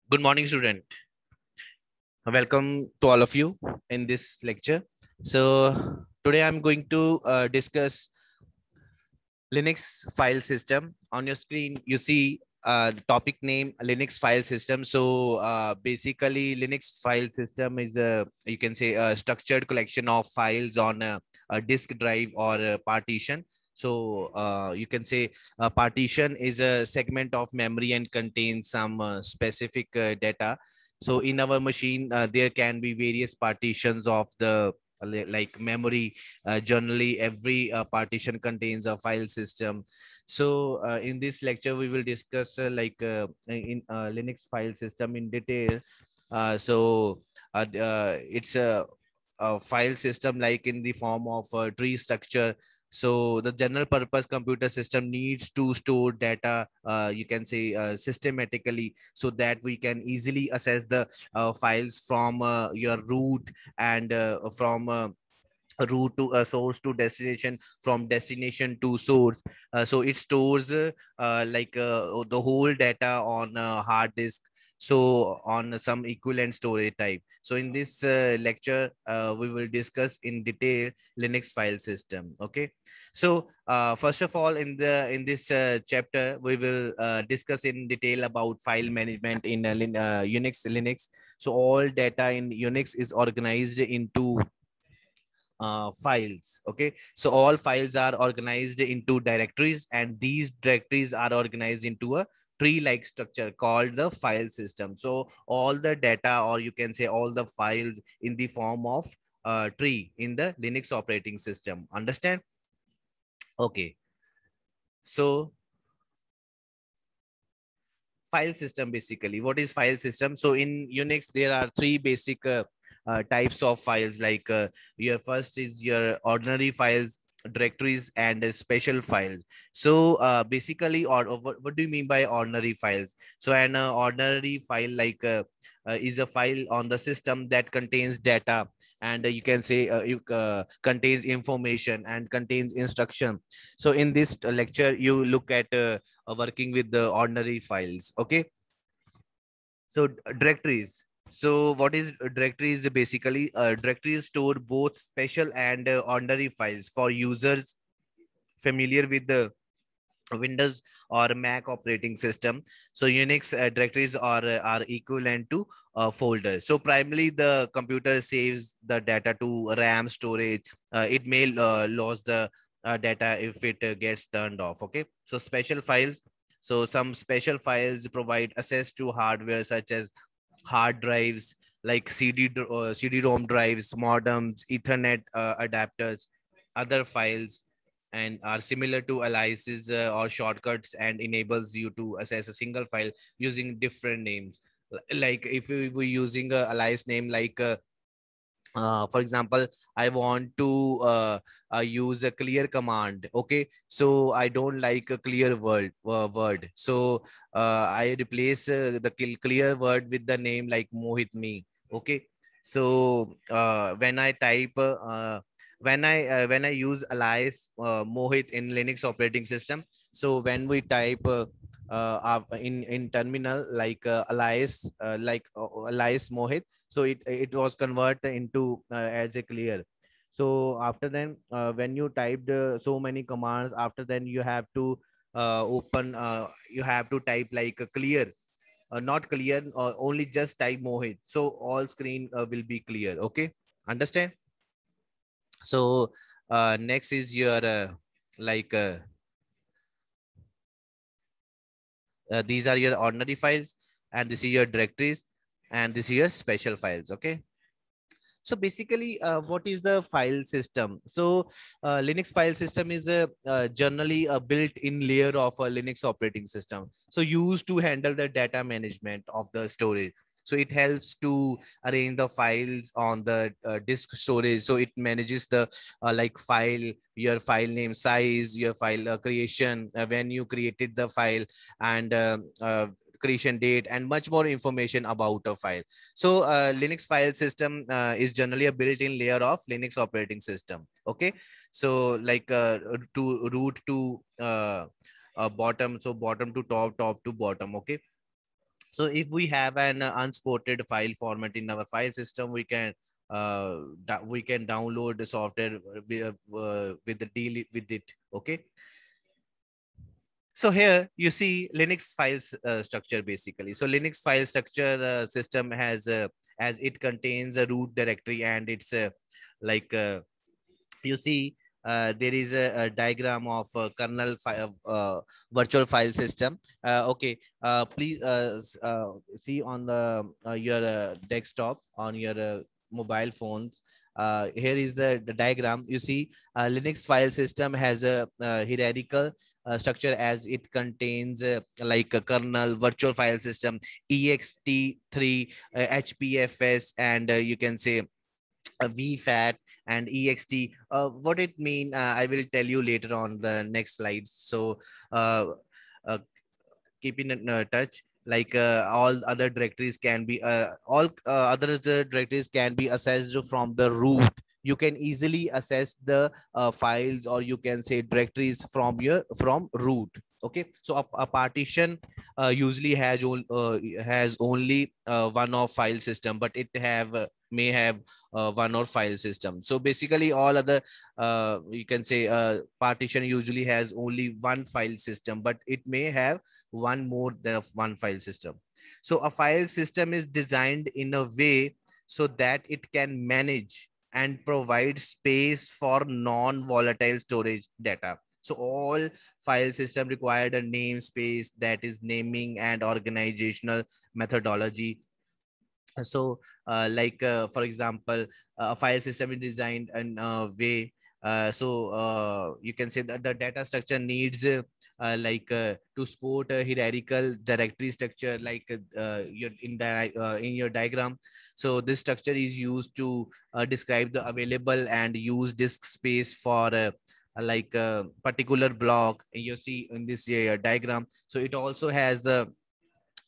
Good morning, student. Welcome to all of you in this lecture. So today I'm going to discuss Linux file system. On your screen, you see the topic name Linux file system. So basically, Linux file system is a you can say a structured collection of files on a disk drive or a partition. So you can say a partition is a segment of memory and contains some specific data. So in our machine, there can be various partitions of the like memory. Generally every partition contains a file system. So in this lecture we will discuss in Linux file system in detail. It's a file system like in the form of a tree structure. So the general purpose computer system needs to store data, you can say systematically, so that we can easily access the files from your root and from a route to a source to destination, from destination to source. So it stores the whole data on a hard disk, so on some equivalent storage type. So in this lecture we will discuss in detail Linux file system. Okay, so first of all, in this chapter we will discuss in detail about file management in Unix. So all data in Unix is organized into files. Okay, so all files are organized into directories, and these directories are organized into a tree like structure called the file system. So all the data, or you can say all the files, in the form of tree in the Linux operating system. Understand? Okay, so file system, basically what is file system? So in Unix there are three basic types of files. Your first is your ordinary files, directories, and special files. So basically, or what do you mean by ordinary files? So an ordinary file is a file on the system that contains data, and you can say contains information and contains instruction. So in this lecture you look at working with the ordinary files. Okay, so directories. So what is directories? Basically directories store both special and ordinary files for users familiar with the Windows or Mac operating system. So Unix directories are equivalent to folders. So primarily the computer saves the data to RAM storage. It may lose the data if it gets turned off. Okay, so special files. So some special files provide access to hardware such as hard drives, like CD-ROM drives, modems, Ethernet adapters, other files, and are similar to aliases or shortcuts, and enables you to access a single file using different names. Like if you were using a alias name, for example, I want to use a clear command. Okay, so I don't like a clear word. So I replace the clear word with the name like Mohit me. Okay, so when I type when I use alias Mohit in Linux operating system, so when we type in terminal alias Mohit, so it was converted into as a clear. So after then when you typed so many commands, after then you have to you have to type like a clear, not clear, only just type Mohit, so all screen will be clear. Okay, understand? So next is your like these are your ordinary files, and this is your directories, and this is your special files. Okay, so basically what is the file system? So Linux file system is a generally a built-in layer of a Linux operating system, so used to handle the data management of the storage. So it helps to arrange the files on the disk storage. So it manages the file, your file name size, your file creation, when you created the file, and creation date, and much more information about a file. So Linux file system is generally a built-in layer of Linux operating system. Okay, so to root to bottom, so bottom to top, top to bottom. Okay, So if we have an unsported file format in our file system, we can download the software with the deal with it. Okay. So here you see Linux files structure basically. So Linux file structure system has as it contains a root directory, and it's like you see there is a diagram of kernel file virtual file system. Okay, please see on the your desktop on your mobile phones. Here is the diagram. You see Linux file system has a hierarchical structure, as it contains like a kernel, virtual file system, ext3, hpfs, and you can say VFAT and EXT. What it mean, I will tell you later on the next slides. So uh, uh, keep in touch. Like all other directories can be all other directories can be accessed from the root. You can easily access the files, or you can say directories from your from root. Okay, so a partition usually has only one of file system, but it have may have one or file system. So basically all other you can say partition usually has only one file system, but it may have one more than of one file system. So a file system is designed in a way so that it can manage and provide space for non-volatile storage data. So all file system required a namespace, that is naming and organizational methodology. So for example, a file system is designed in a way you can say that the data structure needs to support a hierarchical directory structure, like in your diagram. So this structure is used to describe the available and use disk space for like a particular block you see in this diagram. So it also has the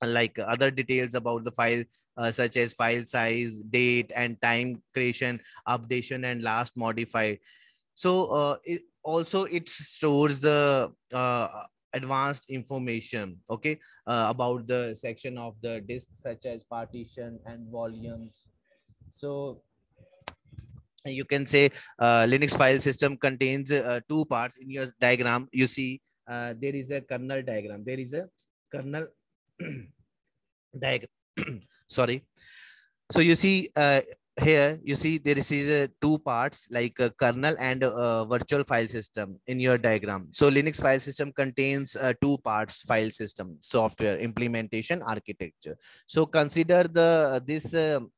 like other details about the file, such as file size, date and time creation, updation and last modified. So it stores the advanced information, okay, about the section of the disk, such as partition and volumes. So you can say Linux file system contains two parts. In your diagram you see there is a kernel diagram, there is a kernel diagram. Sorry. So you see here you see there is two parts, like a kernel and virtual file system in your diagram. So Linux file system contains two parts: file system, software, implementation, architecture. So consider the this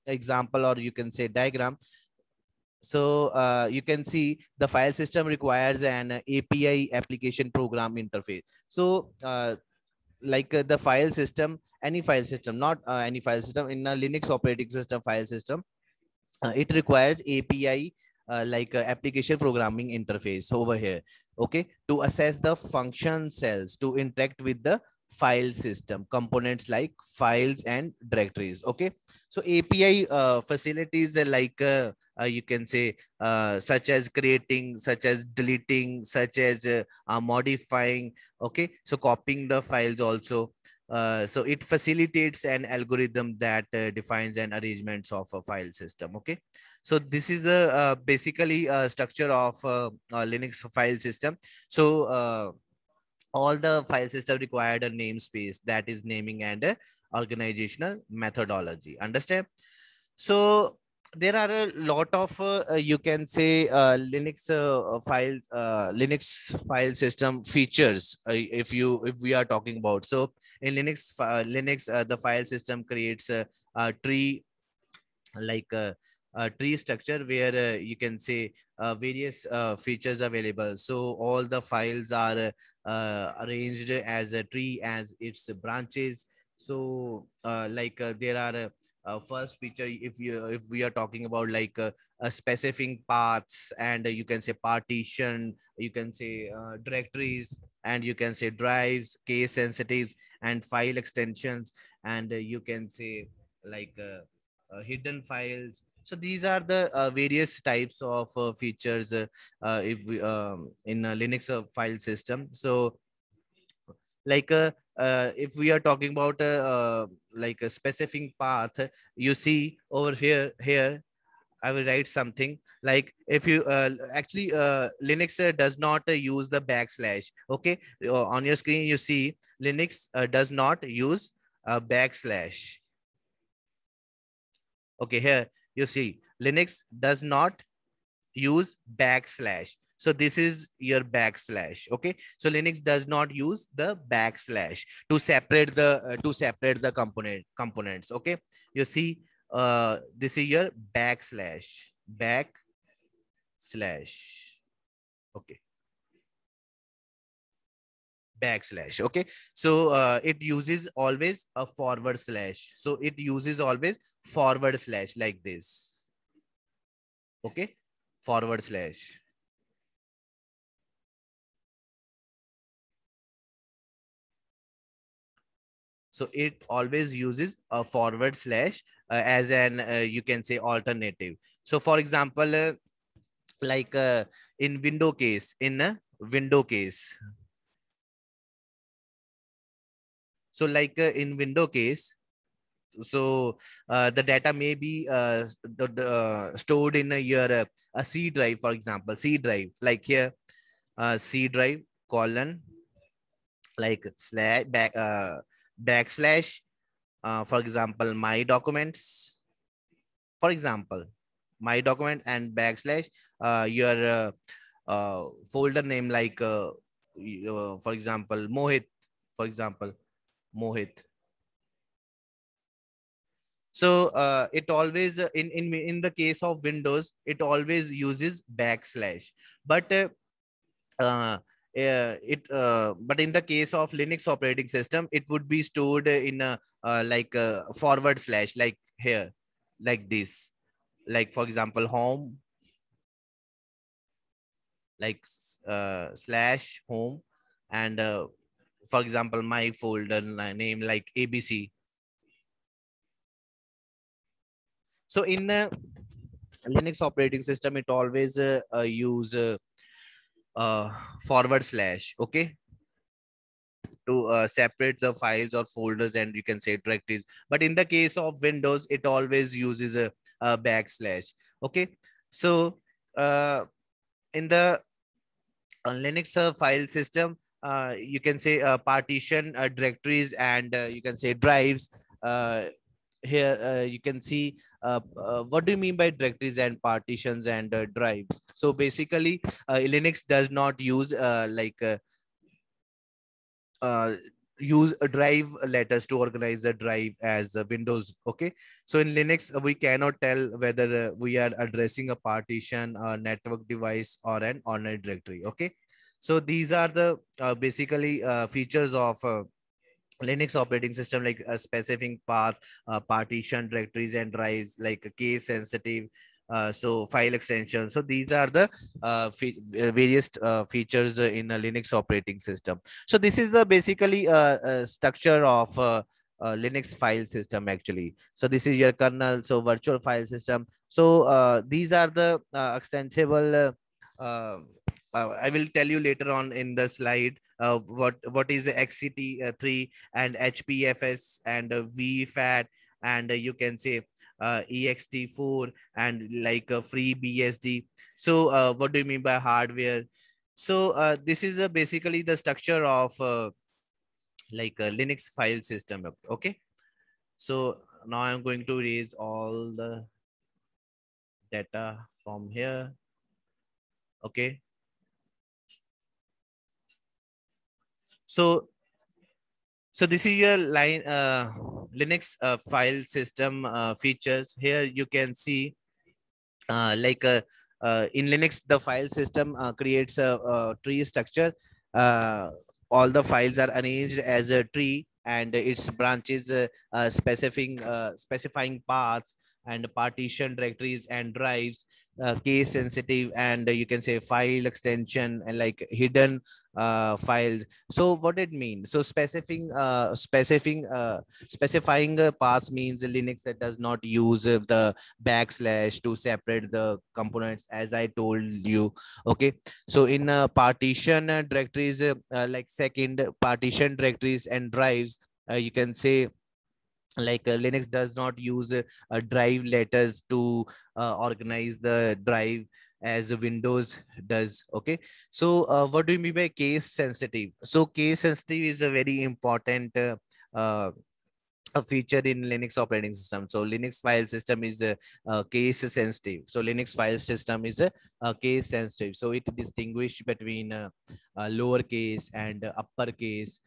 example, or you can say diagram. So you can see the file system requires an API, application program interface. So the file system, any file system, not any file system in a Linux operating system file system, it requires API, application programming interface over here, okay, to assess the function cells to interact with the file system components like files and directories. Okay, so API facilities you can say such as creating, such as deleting, such as modifying, okay, so copying the files also. So it facilitates an algorithm that defines an arrangements of a file system. Okay, so this is a basically a structure of Linux file system. So all the file system required a namespace, that is naming and organizational methodology. Understand? So there are a lot of you can say Linux file system features, if we are talking about. So in Linux the file system creates a tree, like a tree structure where you can say various features available. So all the files are arranged as a tree, as its branches. So there are first feature, if we are talking about specifying paths, and you can say partition, you can say directories, and you can say drives, case sensitives, and file extensions, and you can say like hidden files. So these are the various types of features if we in a Linux file system. So Like if we are talking about like a specific path, you see over here I will write something like, if you actually Linux does not use the backslash. Okay, on your screen you see Linux does not use backslash. Okay, here you see Linux does not use backslash. So this is your backslash. Okay, so Linux does not use the backslash to separate the components. Okay, you see this is your backslash. Okay, backslash. Okay, so it uses always a forward slash. So it uses always forward slash like this. Okay, forward slash. So it always uses a forward slash as an you can say alternative. So for example, like in window case, in a window case. So like in window case, so the data may be stored in a C drive, for example, C drive, like here, C drive colon, like slash backslash, for example, my documents, for example, my document, and backslash your folder name, like for example, Mohit, for example, Mohit. So it always in the case of Windows, it always uses backslash, but but in the case of Linux operating system, it would be stored in a like a forward slash, like here, like this, like for example, home, like slash home, and for example, my folder name like ABC. So in Linux operating system, it always use uh, forward slash. Okay, to separate the files or folders, and you can say directories. But in the case of Windows, it always uses a backslash. Okay, so in the Linux file system, you can say partition directories, and you can say drives. Uh, Here you can see what do you mean by directories and partitions and drives. So basically, Linux does not use uh, use a drive letters to organize the drive as Windows. Okay, so in Linux we cannot tell whether we are addressing a partition, a network device, or an online directory. Okay, so these are the basically features of Linux operating system, like a specific path, partition, directories, and drives, like a case sensitive. So file extension. So these are the various features in a Linux operating system. So this is the basically structure of Linux file system actually. So this is your kernel. So virtual file system. So these are the extensible. Uh, I will tell you later on in the slide what is XCT3 and HPFS and VFAT, and you can say EXT4 and like free BSD. So what do you mean by hardware? So this is basically the structure of like a Linux file system. Okay, so now I'm going to erase all the data from here. Okay, so this is your line Linux file system features. Here you can see like in Linux, the file system creates a tree structure. Uh, all the files are arranged as a tree, and its branches specifying paths. and partition directories and drives, case sensitive, and you can say file extension and like hidden files. So what it means? So specifying a pass means Linux that does not use the backslash to separate the components, as I told you. Okay, so in partition directories, like second partition directories and drives, you can say like Linux does not use drive letters to organize the drive as Windows does. Okay, so what do you mean by case sensitive? So case sensitive is a very important uh, a feature in Linux operating system. So Linux file system is case sensitive. So Linux file system is case sensitive. So it distinguish between lowercase and uppercase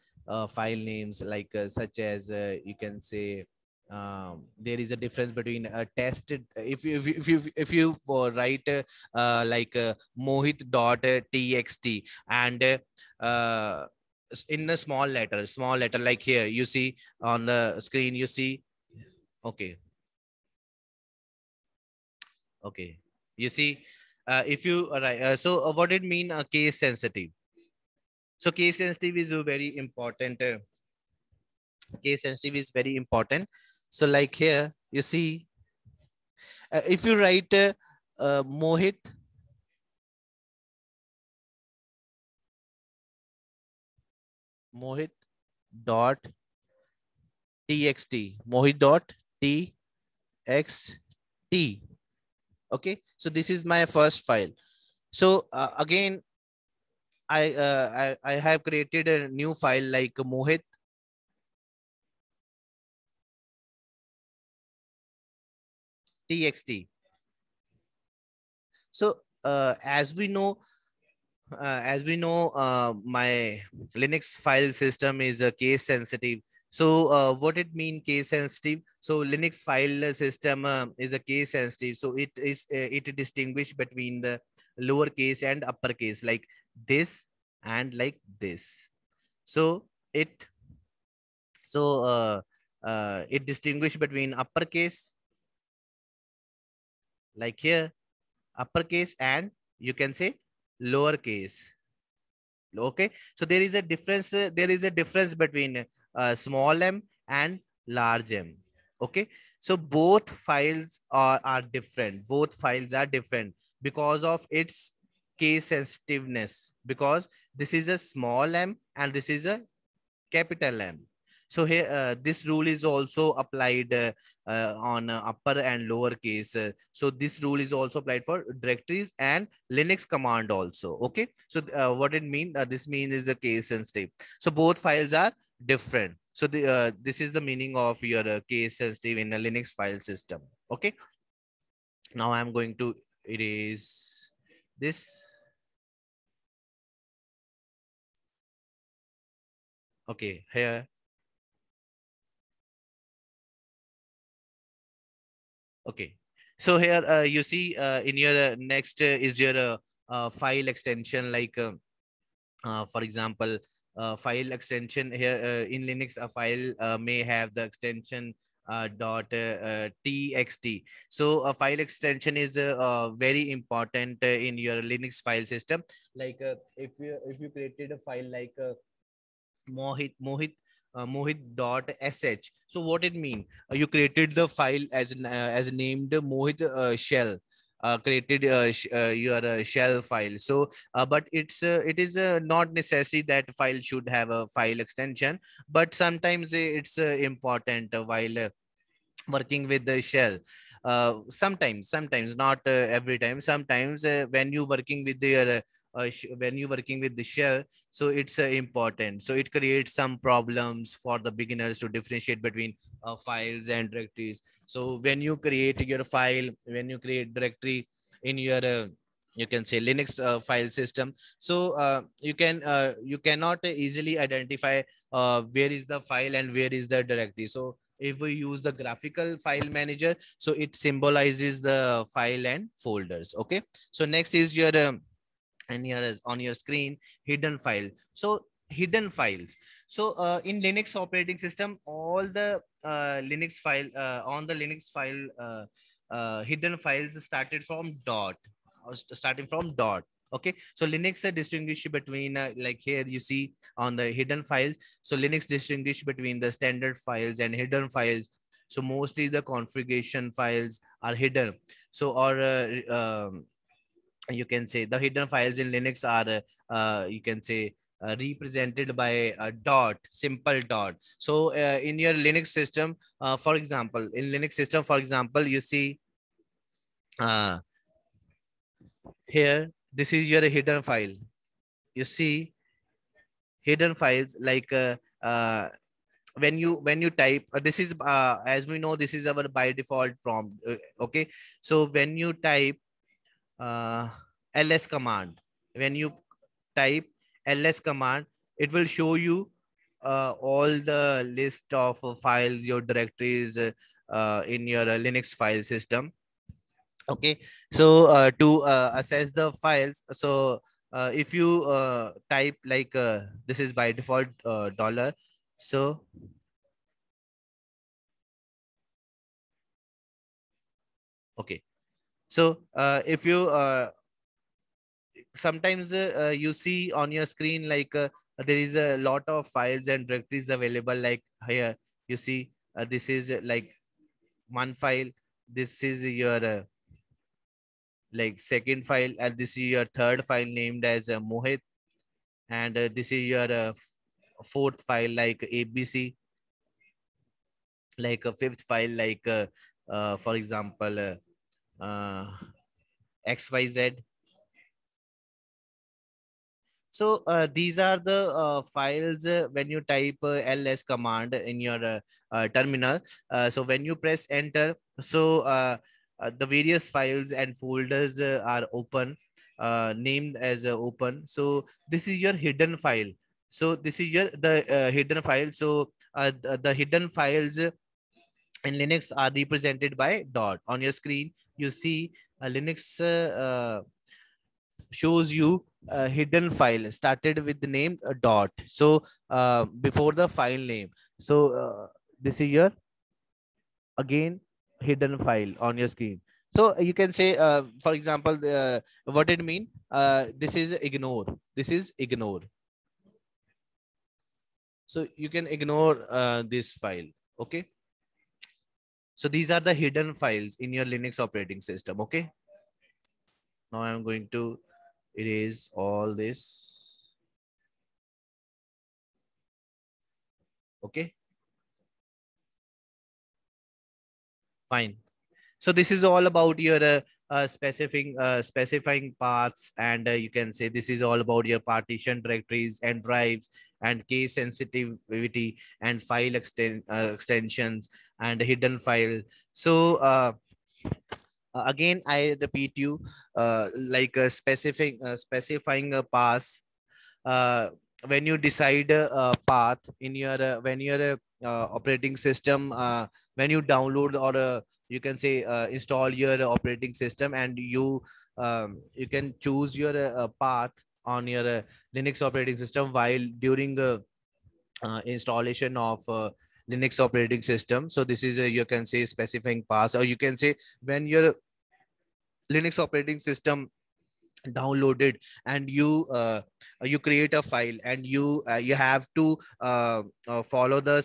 file names, like such as you can say there is a difference between a tested, if you write like mohit.txt and in a small letter, like here you see on the screen, you see. Okay, okay, you see, if you write so what it mean case sensitive? So case sensitive is a very important case sensitive is very important. So like here you see, if you write mohit mohit dot txt, mohit dot txt. Okay, so this is my first file. So again, I have created a new file like mohit txt. So as we know, my Linux file system is case sensitive. So what it mean case sensitive? So Linux file system is a case sensitive. So it distinguish between the lowercase and uppercase, like this and like this. So so it distinguish between uppercase, like here, uppercase, and you can say lowercase. Okay, so there is a difference, there is a difference between small m and large m. Okay, so both files are different, both files are different because of its case sensitiveness, because this is a small m and this is a capital M. So here, this rule is also applied on upper and lower case. So this rule is also applied for directories and Linux command also. Okay. So what it means? This means is a case sensitive. So both files are different. So this is the meaning of your case sensitive in a Linux file system. Okay. Now I'm going to erase this. Okay. Here. Okay. So here you see in your next is your file extension, like for example, file extension here in Linux, a file may have the extension txt. So a file extension is very important in your Linux file system. Like if you created a file like mohit.sh. So what it mean? You created the file as named mohit shell. Created your shell file. So but it is not necessary that file should have a file extension, but sometimes it's important while working with the shell. Sometimes not every time. Sometimes when you working with the when you working with the shell, so it's important. So it creates some problems for the beginners to differentiate between files and directories. So when you create your file, when you create directory in your you can say Linux file system, so you cannot easily identify where is the file and where is the directory. So if we use the graphical file manager, so it symbolizes the file and folders. Okay, so next is your and here is on your screen hidden file. So hidden files. So in Linux operating system, all the Linux file on the Linux file hidden files started from dot, starting from dot. Okay, so Linux distinguish between like here you see on the hidden files. So Linux distinguish between the standard files and hidden files. So mostly the configuration files are hidden. So or you can say the hidden files in Linux are you can say represented by a dot, simple dot. So in your Linux system, for example, in Linux system, for example, you see uh, here, this is your hidden file. You see hidden files like when you type this is as we know, this is our by default prompt. Okay, so when you type uh, ls command, when you type ls command, it will show you all the list of files, your directories in your Linux file system. Okay, so to assess the files, so if you type like this is by default dollar. So okay, so if you sometimes you see on your screen like there is a lot of files and directories available, like here you see this is like one file, this is your like second file, and this is your third file named as Mohit, and this is your fourth file like ABC, like a fifth file like for example XYZ. So these are the files when you type ls command in your terminal. So when you press enter, so the various files and folders are open, named as open. So this is your hidden file. So this is your the hidden file. So the hidden files in Linux are represented by dot. On your screen, you see Linux shows you a hidden file started with the name dot. So before the file name, so this is your again hidden file on your screen. So you can say for example what it mean, this is ignore, this is ignore. So you can ignore this file. Okay, so these are the hidden files in your Linux operating system. Okay, now I'm going to erase all this. Okay, fine. So this is all about your specifying paths, and you can say this is all about your partition directories and drives and case sensitivity and file extensions and hidden file. So again, I repeat you like specifying a path uh, when you decide a path in your when your operating system when you download or you can say install your operating system, and you can choose your path on your Linux operating system while during the installation of Linux operating system. So this is you can say specifying path, or you can say when your Linux operating system downloaded and you create a file, and you have to follow the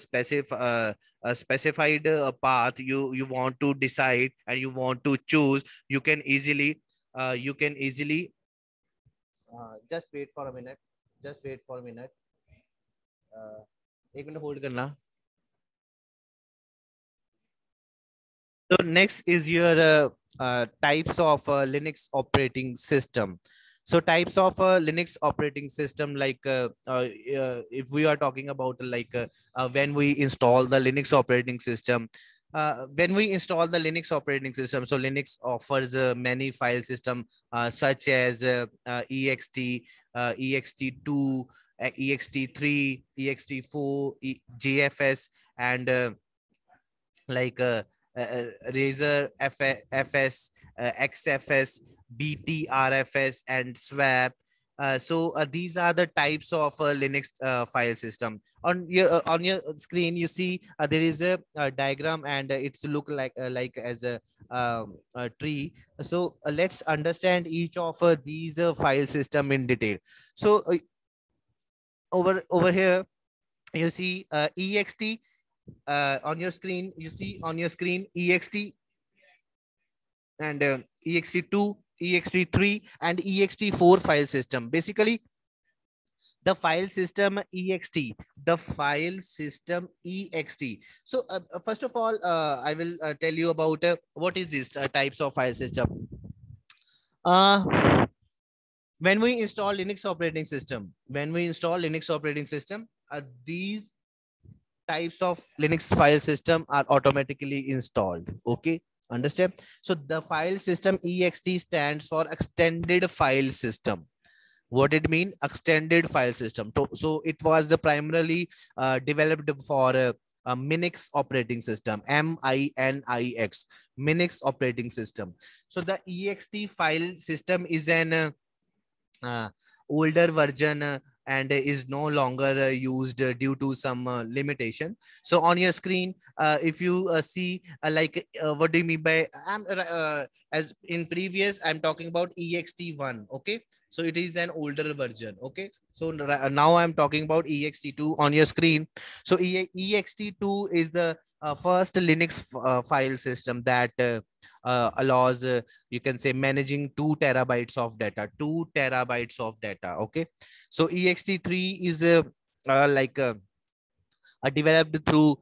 specified path you want to decide and you want to choose. You can easily just wait for a minute, just wait for a minute, uh, एक minute hold करना. So next is your types of Linux operating system. So types of Linux operating system, like if we are talking about like when we install the Linux operating system, when we install the Linux operating system, so Linux offers many file system such as ext, ext2, ext3, ext4, jfs, and like Razer FS, XFS, BTRFS, and SWAP. These are the types of Linux file system. On your screen, you see there is a diagram, and it's look like as a tree. So let's understand each of these file system in detail. So over here you see ext. On your screen, you see on your screen ext and ext2, ext3, and ext4 file system. Basically, the file system ext, the file system ext. So first of all, I will tell you about what is this types of file system. uh, when we install Linux operating system, these types of Linux file system are automatically installed. Okay, understand? So the file system ext stands for extended file system. What it mean? Extended file system. So it was the primarily developed for a Minix operating system, Minix, Minix operating system. So the ext file system is an uh, older version, and is no longer used due to some limitation. So on your screen, if you see what do you mean by as in previous, I'm talking about ext1. Okay, so it is an older version. Okay, so now I'm talking about ext2 on your screen. So ext2 is the first Linux file system that allows you can say managing 2 terabytes of data, 2 terabytes of data. Okay, so ext3 is developed through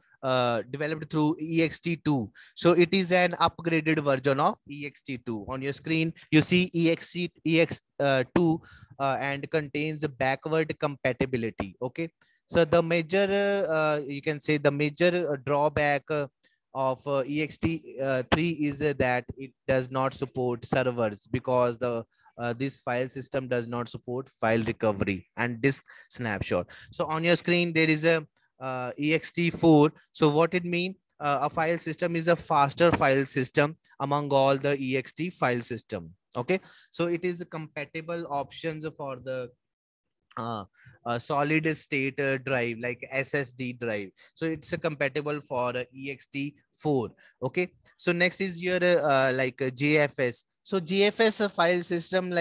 ext2. So it is an upgraded version of ext2. On your screen you see ext2 and contains a backward compatibility. Okay, so the major you can say the major drawback of ext3 is that it does not support servers, because the this file system does not support file recovery and disk snapshot. So on your screen there is a ext4. So what it mean? A file system is a faster file system among all the ext file system. Okay, so it is compatible options for the solid state drive like SSD drive. So it's compatible for ext4. Okay, so next is your JFS. So JFS file system,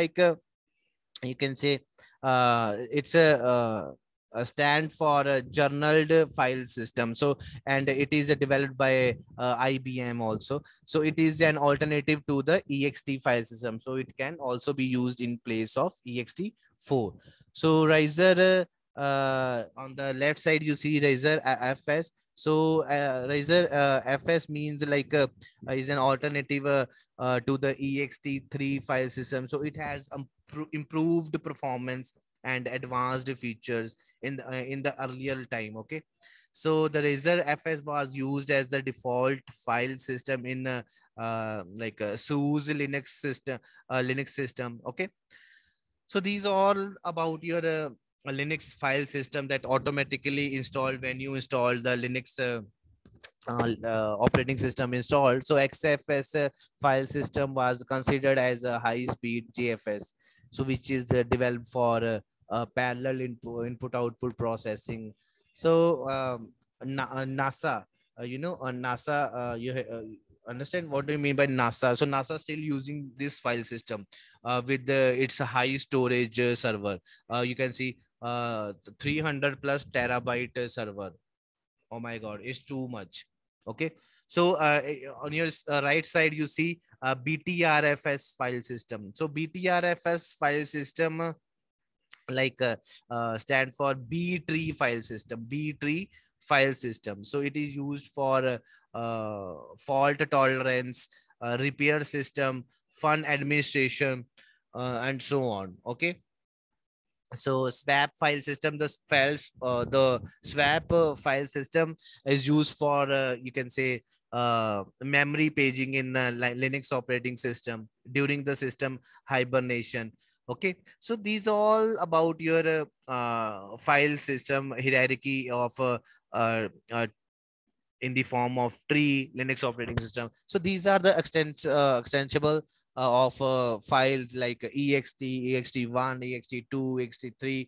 you can say it's a stand for a journaled file system. So and it is developed by IBM also. So it is an alternative to the ext file system, so it can also be used in place of ext4. So Riser, on the left side you see Riser FS. So Riser FS means is an alternative to the ext3 file system. So it has improved performance and advanced features in the earlier time. Okay, so the Razer FS was used as the default file system in SUSE Linux system. Okay, so these are all about your Linux file system that automatically installed when you install the Linux operating system installed. So XFS file system was considered as a high speed JFS, so which is developed for parallel input output processing. So NASA, NASA, understand what do you mean by NASA? So NASA still using this file system with its high storage server. You can see 300 plus terabyte server. Oh my god, it's too much. Okay, so on your right side you see BTRFS file system. So BTRFS file system stand for B tree file system, B tree file system. So it is used for fault tolerance, repair system, fund administration, and so on. Okay, so swap file system, the swap file system is used for you can say memory paging in Linux operating system during the system hibernation. Okay, so these all about your file system hierarchy of in the form of tree Linux operating system. So these are the extensible of files like ext, ext1, ext2, ext3.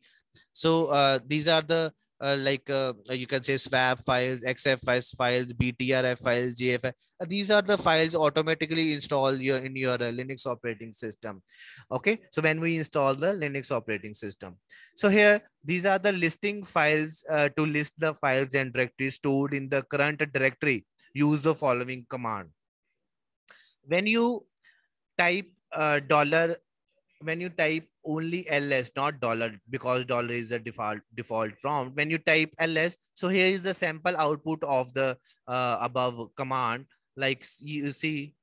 So these are the you can say swap files, xfs files, btrf files, gf. These are the files automatically installed in your Linux operating system. Okay, so when we install the Linux operating system, so here these are the listing files. To list the files and directories stored in the current directory, use the following command. When you type dollar, when you type only ls, not dollar, because dollar is a default prompt. When you type ls, so here is the sample output of the above command. Like you see,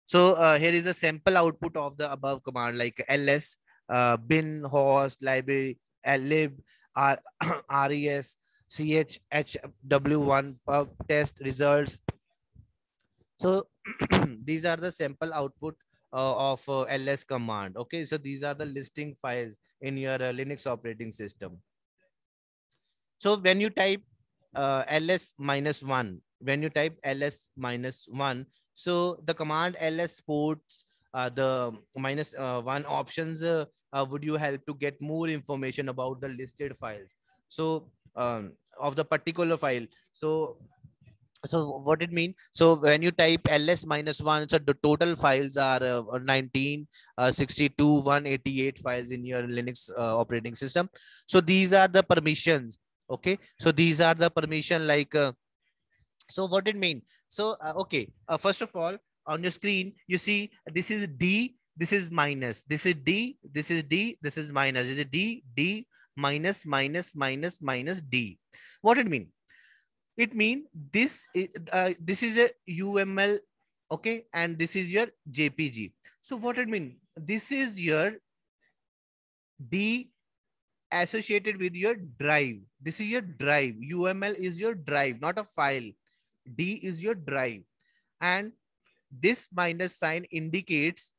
so here is a sample output of the above command, like ls bin host library lib r res ch hw1 pub test results. So these are the sample output of ls command. Okay, so these are the listing files in your Linux operating system. So when you type ls minus one, when you type ls minus one, so the command ls supports the minus one options. Would you help to get more information about the listed files? So of the particular file. So what it mean? So when you type ls minus one, so the total files are 19, 62, 188 files in your Linux operating system. So these are the permissions. Okay, so these are the permission so what it mean? So okay, first of all, on your screen you see this is d, this is minus, this is d, this is d, this is minus. Is it d minus minus minus minus d? What it mean? It mean this is a UML, okay, and this is your JPG. So what it mean? This is your D associated with your drive. This is your drive. UML is your drive, not a file. D is your drive, and this minus sign indicates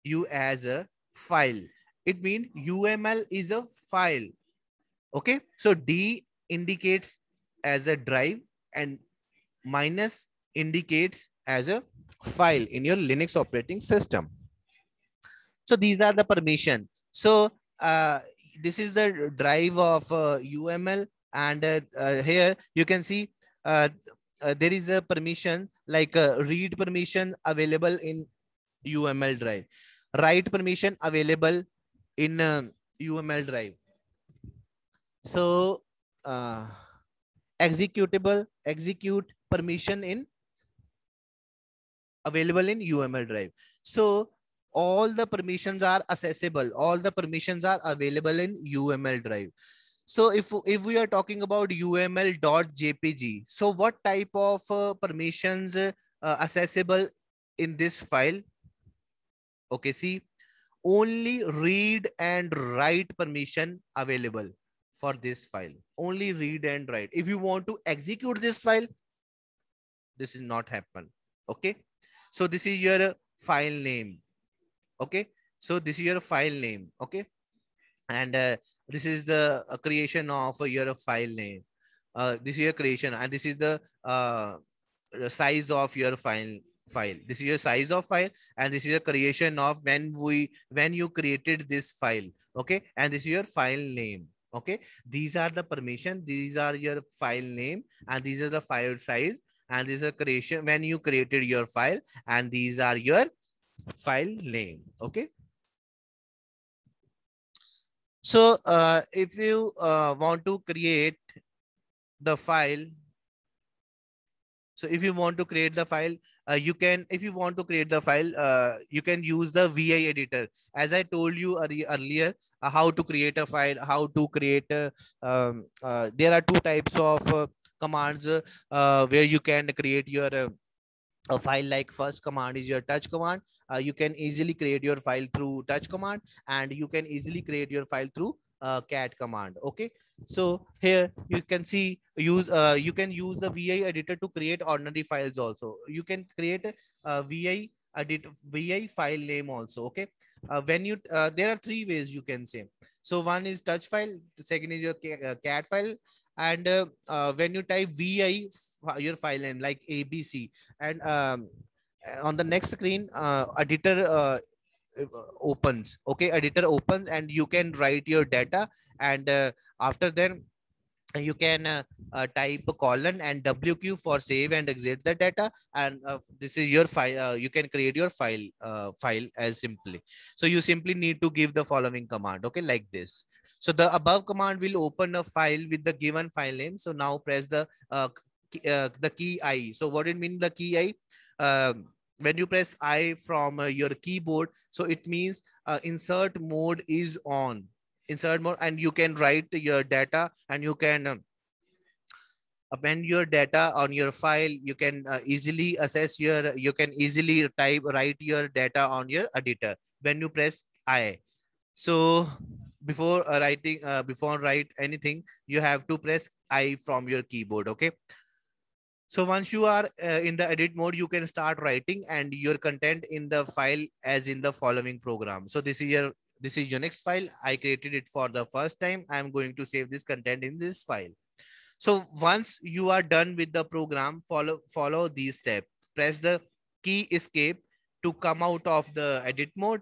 you as a file. It means UML is a file. Okay, so D indicates as a drive and minus indicates as a file in your Linux operating system. So these are the permission. So this is the drive of UML, and here you can see uh, there is a permission like read permission available in UML drive, write permission available in UML drive. So execute permission in available in UML drive. So all the permissions are accessible, all the permissions are available in UML drive. So if we are talking about uml.jpg, so what type of permissions accessible in this file? Okay, see, only read and write permission available for this file. Only read and write. If you want to execute this file, this is not happen. Okay, so this is your file name. Okay, so this is your file name. Okay, and this is the creation of your file name. This is your creation, and this is the size of your file. This is your size of file, and this is your creation of when you created this file. Okay, and this is your file name. Okay, these are the permission, these are your file name, and these are the file size, and this is a creation when you created your file, and these are your file name. Okay, so if you want to create the file, so if you want to create the file, you can, if you want to create the file, you can use the VI editor. As I told you earlier, how to create a file, how to create there are two types of commands where you can create your a file. Like first command is your touch command. You can easily create your file through touch command, and you can easily create your file through cat command. Okay, so here you can see you can use the VI editor to create ordinary files also. You can create a VI edit vi file name also. Okay, when you there are three ways you can say. So one is touch file, the second is your cat file, and when you type vi your file name like abc, and on the next screen editor opens. Okay, editor opens and you can write your data, and after then you can type a colon and wq for save and exit the data, and this is your file. You can create your file as simply. So you simply need to give the following command, okay, like this. So the above command will open a file with the given file name. So now press the key I. So what it mean the key I? When you press I from your keyboard, so it means insert mode is on. Insert mode, and you can write your data, and you can append your data on your file. You can easily assess your, you can easily write your data on your editor when you press I. So before before write anything, you have to press I from your keyboard. Okay, so once you are in the edit mode, you can start writing and your content in the file as in the following program. So this is your next file. I created it for the first time. I'm going to save this content in this file. So once you are done with the program, follow these steps. Press the key escape to come out of the edit mode.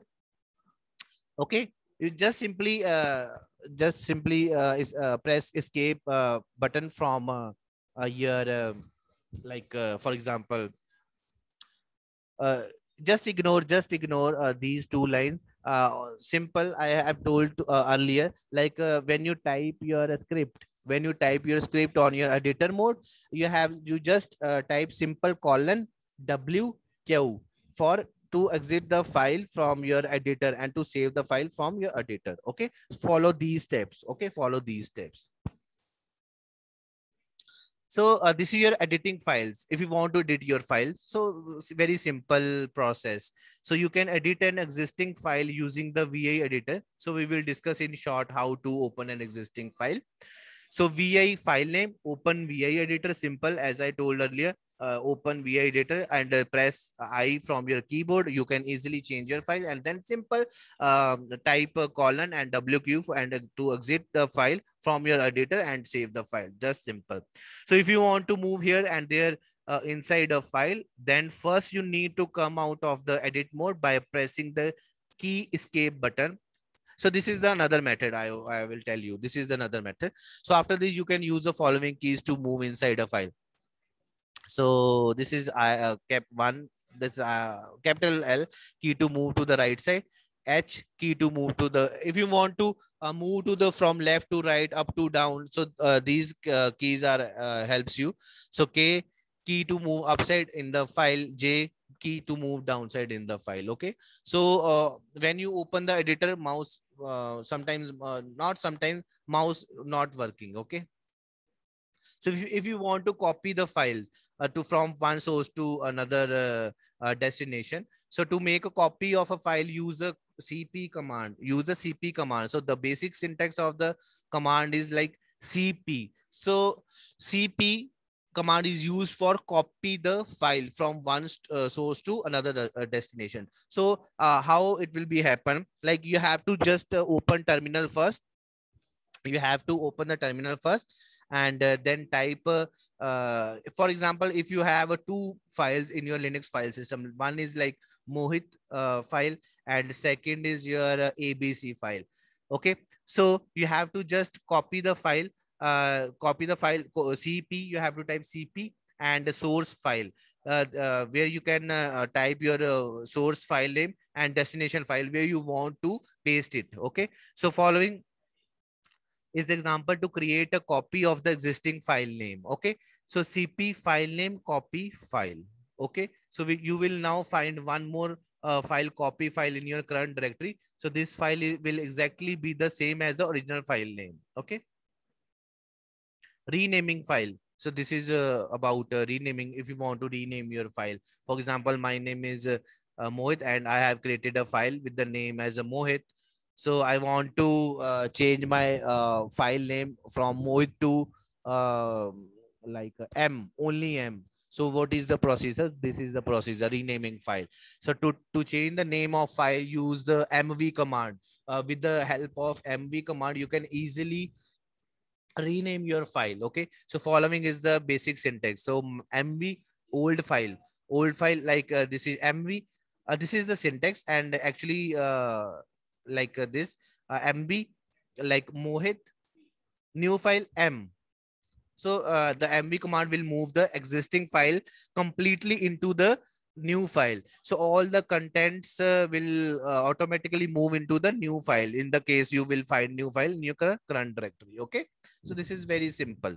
Okay, you just simply press escape button from your like for example, uh, just ignore these two lines. Simple, I have told earlier, like when you type your script, when you type your script on your editor mode, you just type simple colon wq for to exit the file from your editor and to save the file from your editor. Okay, follow these steps. Okay, follow these steps. So this is your editing files. If you want to edit your files, so very simple process. So you can edit an existing file using the VI editor. So we will discuss in short how to open an existing file. So VI file name, open VI editor, simple as I told earlier. Open VI editor and press I from your keyboard. You can easily change your file, and then simple type a colon and WQ and to exit the file from your editor and save the file. Just simple. So if you want to move here and there inside a file, then first you need to come out of the edit mode by pressing the key escape button. So this is the another method. I will tell you. This is the another method. So after this, you can use the following keys to move inside a file. So this is cap one. This capital L key to move to the right side. H key to move to the, if you want to move to the from left to right, up to down. So these keys are helps you. So K key to move upside in the file. J key to move downside in the file. Okay. So when you open the editor, mouse sometimes not sometimes mouse not working. Okay. So if you want to copy the files to from one source to another destination, so to make a copy of a file, use a cp command. Use the cp command. So the basic syntax of the command is like cp. So cp command is used for copy the file from one source to another destination. So how it will be happen? Like you have to just open terminal first. You have to open the terminal first, and then type for example, if you have two files in your Linux file system, one is like Mohit file, and second is your abc file. Okay, so you have to just copy the file, cp. You have to type cp and the source file, where you can type your source file name and destination file where you want to paste it. Okay, so following is the example to create a copy of the existing file name. Okay, so cp file name copy file. Okay, so you will now find one more file, copy file in your current directory. So this file will exactly be the same as the original file name. Okay, renaming file. So this is about renaming. If you want to rename your file, for example, my name is Mohit, and I have created a file with the name as a Mohit. So I want to change my file name from Mohit to like M, only M. So what is the procedure? This is the procedure, renaming file. So to change the name of file, use the mv command. With the help of mv command, you can easily rename your file. Okay, so following is the basic syntax. So mv old file, like this is mv, this is the syntax, and actually like this mv, like Mohit, new file m. So the mv command will move the existing file completely into the new file. So all the contents will automatically move into the new file. In the case you will find new file in your current directory. Okay, so this is very simple.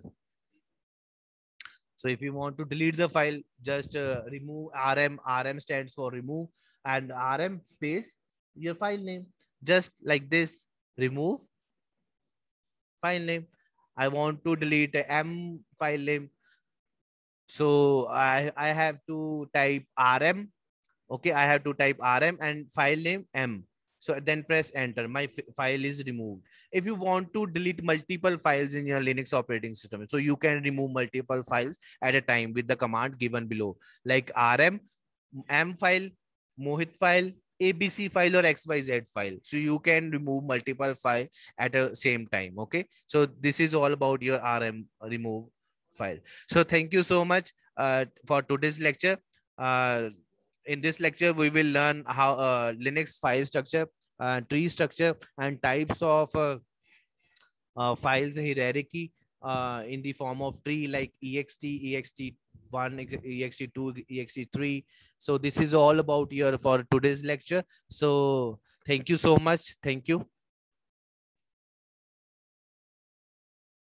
So if you want to delete the file, just remove rm. Rm stands for remove, and rm space your file name, just like this. Remove file name. I want to delete a m file name. So I have to type rm. Okay, I have to type rm and file name m. So then press enter. My file is removed. If you want to delete multiple files in your Linux operating system, so you can remove multiple files at a time with the command given below, like rm, m file, Mohit file, ABC file, or XYZ file. So you can remove multiple file at a same time. Okay. So this is all about your RM remove file. So thank you so much for today's lecture. In this lecture, we will learn how Linux file structure, tree structure, and types of files hierarchy in the form of tree, like ext, ext1, ext2, ext3. So this is all about your for today's lecture. So thank you so much. Thank you.